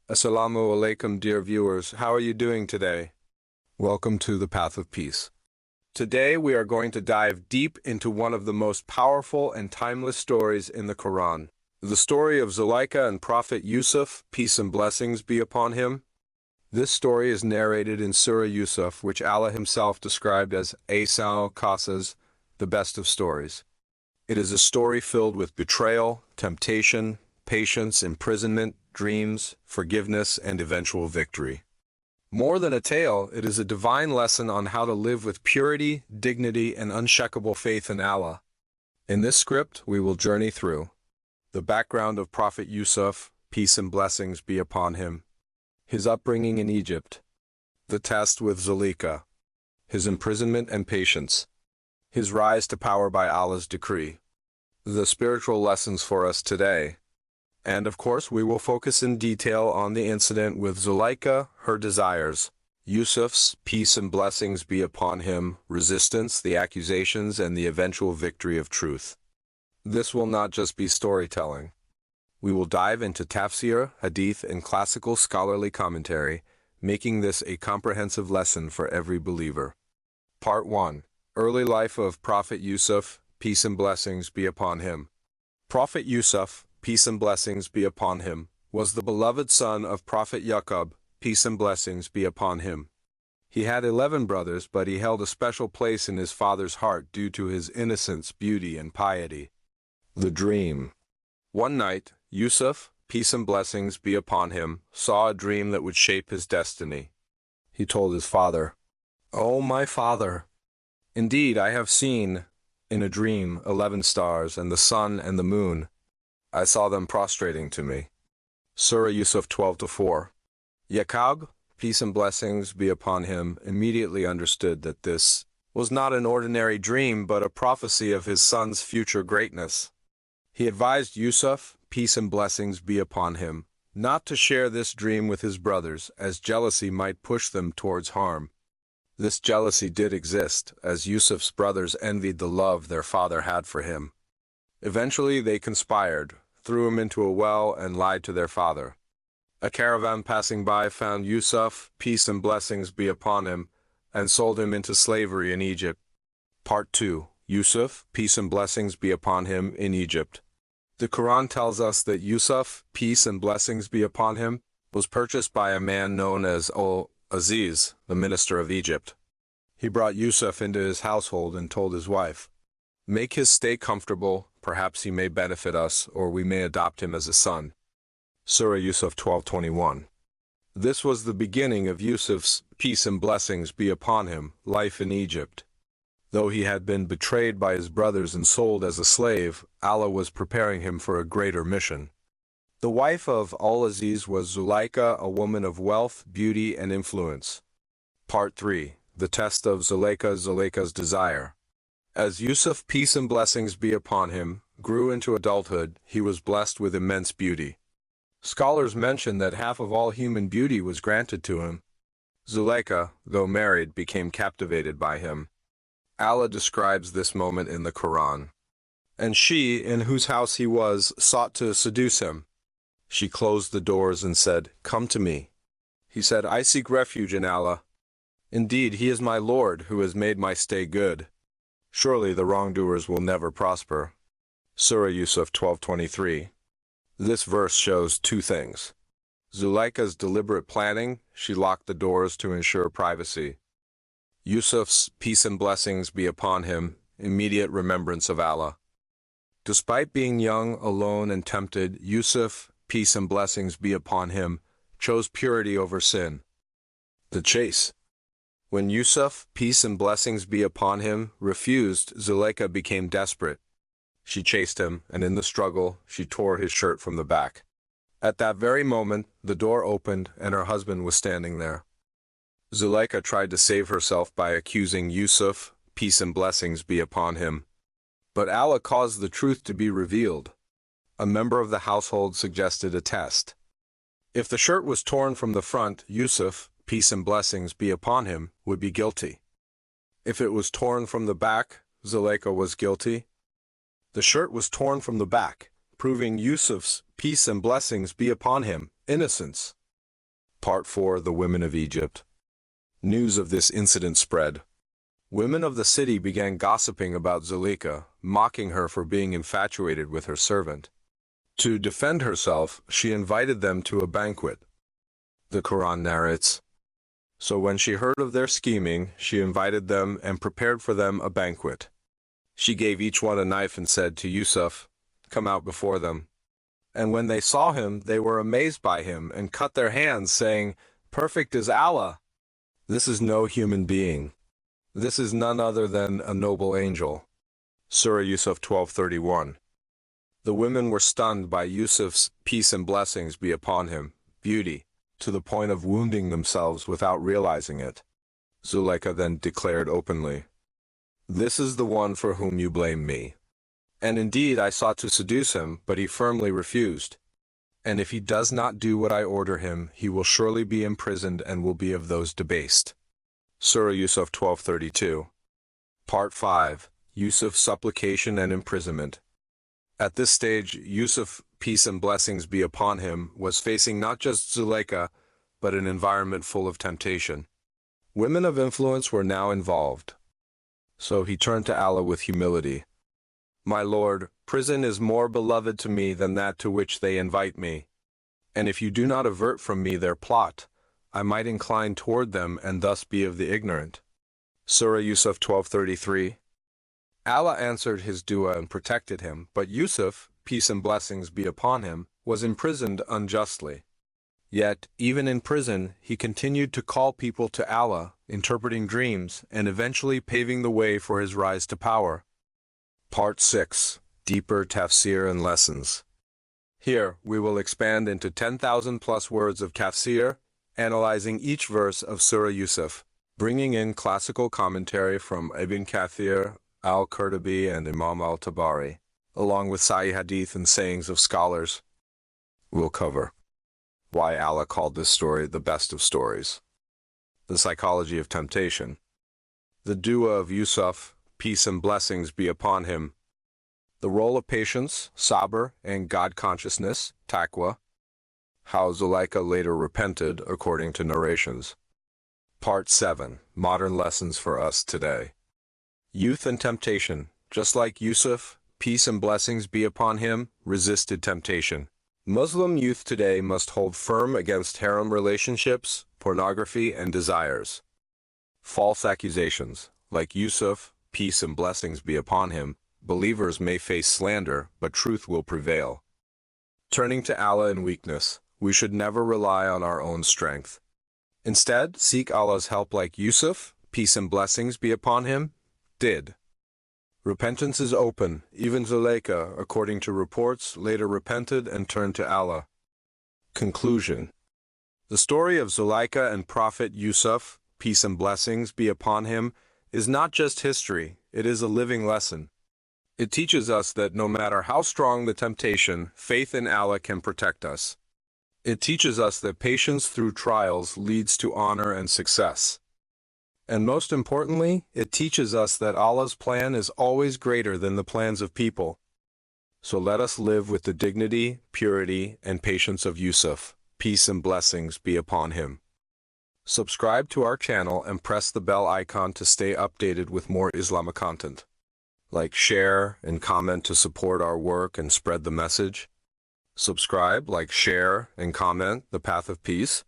Assalamu alaikum, dear viewers. How are you doing today? Welcome to the Path of Peace. Today we are going to dive deep into one of the most powerful and timeless stories in the Qur'an. The story of Zulaykha and Prophet Yusuf, peace and blessings be upon him. This story is narrated in Surah Yusuf, which Allah himself described as Asal Qasas, the best of stories. It is a story filled with betrayal, temptation, patience, imprisonment, dreams, forgiveness, and eventual victory. More than a tale, it is a divine lesson on how to live with purity, dignity, and unshakable faith in Allah. In this script, we will journey through the background of Prophet Yusuf, peace and blessings be upon him, his upbringing in Egypt, the test with Zulaykha, his imprisonment and patience, his rise to power by Allah's decree, the spiritual lessons for us today, and of course we will focus in detail on the incident with Zulaykha, her desires, Yusuf's peace and blessings be upon him, resistance, the accusations, and the eventual victory of truth. This will not just be storytelling. We will dive into tafsir, hadith, and classical scholarly commentary, making this a comprehensive lesson for every believer. Part 1. Early life of Prophet Yusuf, peace and blessings be upon him. Prophet Yusuf, peace and blessings be upon him, was the beloved son of Prophet Yaqub, peace and blessings be upon him. He had 11 brothers, but he held a special place in his father's heart due to his innocence, beauty, and piety. The dream. One night, Yusuf, peace and blessings be upon him, saw a dream that would shape his destiny. He told his father, "O my father, indeed I have seen, in a dream, 11 stars and the sun and the moon. I saw them prostrating to me." Surah Yusuf 12-4. Yaqub, peace and blessings be upon him, immediately understood that this was not an ordinary dream but a prophecy of his son's future greatness. He advised Yusuf, peace and blessings be upon him, not to share this dream with his brothers, as jealousy might push them towards harm. This jealousy did exist, as Yusuf's brothers envied the love their father had for him. Eventually they conspired, threw him into a well, and lied to their father. A caravan passing by found Yusuf, peace and blessings be upon him, and sold him into slavery in Egypt. Part 2. Yusuf, peace and blessings be upon him, in Egypt. The Qur'an tells us that Yusuf, peace and blessings be upon him, was purchased by a man known as Al-Aziz, the minister of Egypt. He brought Yusuf into his household and told his wife, "Make his stay comfortable, perhaps he may benefit us, or we may adopt him as a son." Surah Yusuf 12:21. This was the beginning of Yusuf's peace and blessings be upon him, life in Egypt. Though he had been betrayed by his brothers and sold as a slave, Allah was preparing him for a greater mission. The wife of Al-Aziz was Zulaykha, a woman of wealth, beauty, and influence. Part 3. The test of Zulaykha's desire. As Yusuf, peace and blessings be upon him, grew into adulthood, he was blessed with immense beauty. Scholars mention that half of all human beauty was granted to him. Zulaykha, though married, became captivated by him. Allah describes this moment in the Qur'an. And she, in whose house he was, sought to seduce him. She closed the doors and said, "Come to me." He said, "I seek refuge in Allah. Indeed, He is my Lord, who has made my stay good. Surely the wrongdoers will never prosper." Surah Yusuf 12:23. This verse shows two things. Zulaykha's deliberate planning, she locked the doors to ensure privacy. Yusuf's peace and blessings be upon him, immediate remembrance of Allah. Despite being young, alone, and tempted, Yusuf, peace and blessings be upon him, chose purity over sin. The chase. When Yusuf, peace and blessings be upon him, refused, Zulaykha became desperate. She chased him, and in the struggle, she tore his shirt from the back. At that very moment, the door opened, and her husband was standing there. Zulaykha tried to save herself by accusing Yusuf, peace and blessings be upon him. But Allah caused the truth to be revealed. A member of the household suggested a test. If the shirt was torn from the front, Yusuf, peace and blessings be upon him, would be guilty. If it was torn from the back, Zulaykha was guilty. The shirt was torn from the back, proving Yusuf's peace and blessings be upon him innocence. Part 4. The Women of Egypt. News of this incident spread. Women of the city began gossiping about Zulaykha, mocking her for being infatuated with her servant. To defend herself, she invited them to a banquet. The Qur'an narrates, "So when she heard of their scheming, she invited them and prepared for them a banquet. She gave each one a knife and said to Yusuf, 'Come out before them.' And when they saw him, they were amazed by him and cut their hands, saying, 'Perfect is Allah! This is no human being. This is none other than a noble angel.'" Surah Yusuf 12:31. The women were stunned by Yusuf's, peace and blessings be upon him, beauty, to the point of wounding themselves without realizing it. Zulaykha then declared openly, "This is the one for whom you blame me. And indeed I sought to seduce him, but he firmly refused. And if he does not do what I order him, he will surely be imprisoned and will be of those debased." Surah Yusuf 12:32. Part 5. Yusuf's supplication and imprisonment. At this stage, Yusuf, peace and blessings be upon him, was facing not just Zulaykha, but an environment full of temptation. Women of influence were now involved. So he turned to Allah with humility. "My Lord, prison is more beloved to me than that to which they invite me. And if you do not avert from me their plot, I might incline toward them and thus be of the ignorant." Surah Yusuf 12:33. Allah answered his dua and protected him, but Yusuf, peace and blessings be upon him, was imprisoned unjustly. Yet, even in prison, he continued to call people to Allah, interpreting dreams, and eventually paving the way for his rise to power. Part 6. Deeper tafsir and lessons. Here, we will expand into 10,000 plus words of tafsir, analyzing each verse of Surah Yusuf, bringing in classical commentary from Ibn Kathir, Al-Qurtubi, and Imam al-Tabari, along with Sahih Hadith and sayings of scholars. We'll cover why Allah called this story the best of stories, the psychology of temptation, the dua of Yusuf, peace and blessings be upon him, the role of patience, sabr, and God consciousness, taqwa, how Zulaykha later repented according to narrations. Part 7. Modern lessons for us today. Youth and temptation. Just like Yusuf, peace and blessings be upon him, resisted temptation. Muslim youth today must hold firm against harem relationships, pornography, and desires. False accusations. Like Yusuf, peace and blessings be upon him, believers may face slander, but truth will prevail. Turning to Allah in weakness. We should never rely on our own strength. Instead, seek Allah's help like Yusuf, peace and blessings be upon him, did. Repentance is open. Even Zulaykha, according to reports, later repented and turned to Allah. Conclusion. The story of Zulaykha and Prophet Yusuf, peace and blessings be upon him, is not just history, it is a living lesson. It teaches us that no matter how strong the temptation, faith in Allah can protect us. It teaches us that patience through trials leads to honor and success. And most importantly, it teaches us that Allah's plan is always greater than the plans of people. So let us live with the dignity, purity, and patience of Yusuf. Peace and blessings be upon him. Subscribe to our channel and press the bell icon to stay updated with more Islamic content. Like, share, and comment to support our work and spread the message. Subscribe, like, share, and comment the path of peace.